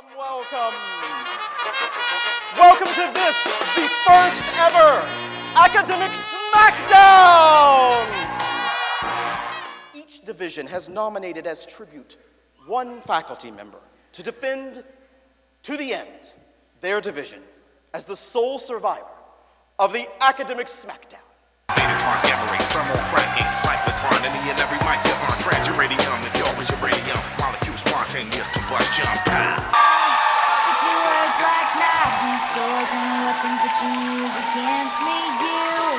Welcome. Welcome to this, the first ever Academic Smackdown! Each division has nominated as tribute one faculty member to defend to the end their division as the sole survivor of the Academic Smackdown. Betatrons, gamma rays, thermal cracking, cyclotron, any and every mic you're on. Trans-uranium, if you're was uranium, molecule spontaneous combustion. With your words like knives and swords and weapons that you use against me, you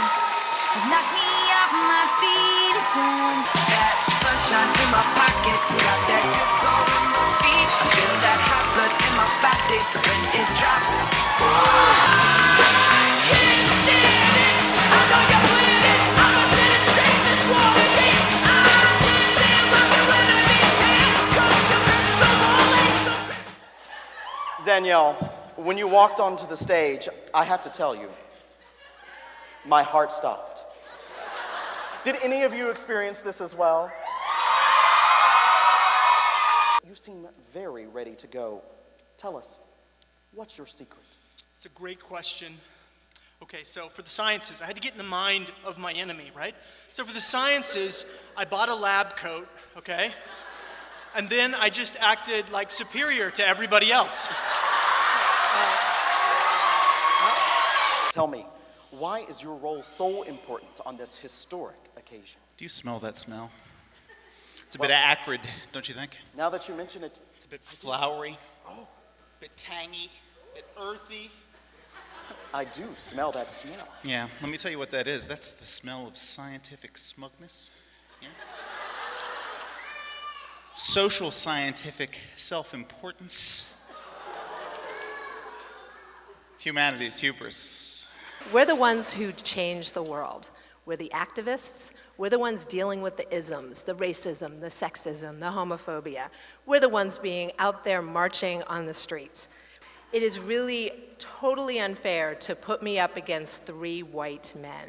have knocked me off my feet again. That sunshine in my pocket, got that good soul in my feet. I feel that hot blood in my body when it drops. Danielle, when you walked onto the stage, I have to tell you, my heart stopped. Did any of you experience this as well? You seem very ready to go. Tell us, what's your secret? It's a great question. Okay, so for the sciences, I had to get in the mind of my enemy, right? So for the sciences, I bought a lab coat, okay? And then I just acted like superior to everybody else. Tell me, why is your role so important on this historic occasion? Do you smell that smell? It's a bit acrid, don't you think? Now that you mention it, It's a bit flowery, a bit tangy, a bit earthy. I do smell that smell. Yeah, let me tell you what that is. That's the smell of scientific smugness. Yeah. Social scientific self-importance. Humanity's hubris. We're the ones who change the world. We're the activists. We're the ones dealing with the isms, the racism, the sexism, the homophobia. We're the ones being out there marching on the streets. It is really totally unfair to put me up against 3 white men.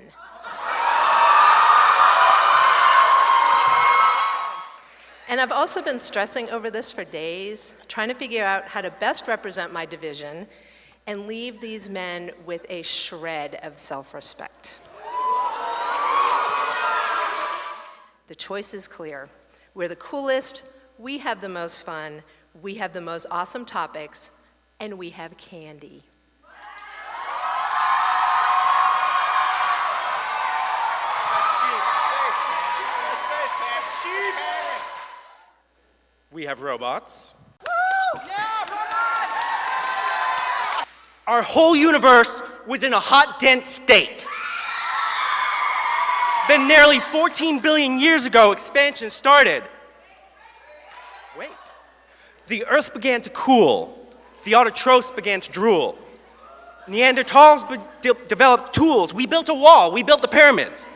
And I've also been stressing over this for days, trying to figure out how to best represent my division and leave these men with a shred of self-respect. The choice is clear. We're the coolest, we have the most fun, we have the most awesome topics, and we have candy. We have robots. Our whole universe was in a hot, dense state. Then nearly 14 billion years ago, expansion started. Wait. The Earth began to cool. The autotrophs began to drool. Neanderthals developed tools. We built a wall. We built the pyramids.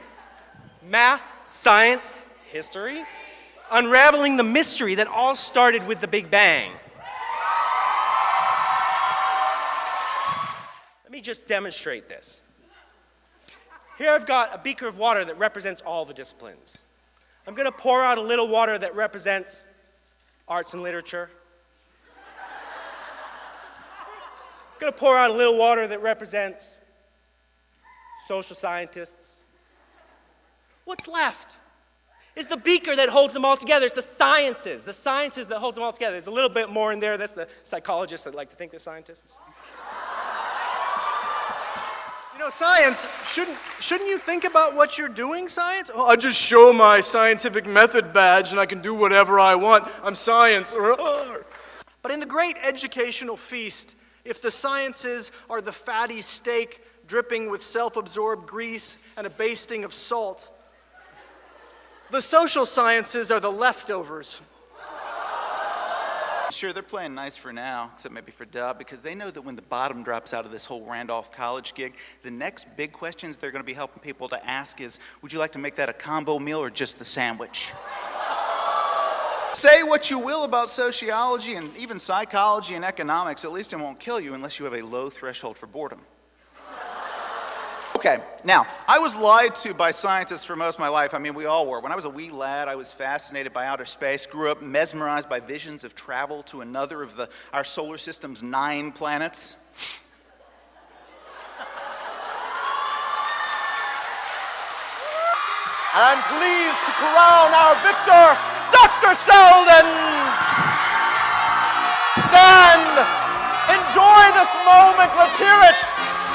Math, science, history, unraveling the mystery that all started with the Big Bang. Let me just demonstrate this. Here I've got a beaker of water that represents all the disciplines. I'm going to pour out a little water that represents arts and literature. I'm going to pour out a little water that represents social scientists. What's left is the beaker that holds them all together. It's the sciences that holds them all together. There's a little bit more in there. That's the psychologists that like to think they're scientists. You know, science, shouldn't you think about what you're doing, science? Oh, I just show my scientific method badge and I can do whatever I want. I'm science. But in the great educational feast, if the sciences are the fatty steak dripping with self-absorbed grease and a basting of salt, the social sciences are the leftovers. Sure, they're playing nice for now, except maybe for Dub, because they know that when the bottom drops out of this whole Randolph College gig, the next big questions they're going to be helping people to ask is, would you like to make that a combo meal or just the sandwich? Say what you will about sociology and even psychology and economics, at least it won't kill you unless you have a low threshold for boredom. Okay, now, I was lied to by scientists for most of my life. I mean, we all were. When I was a wee lad, I was fascinated by outer space, grew up mesmerized by visions of travel to another of our solar system's 9 planets. I'm pleased to crown our victor, Dr. Sheldon! Stand! Enjoy this moment, let's hear it!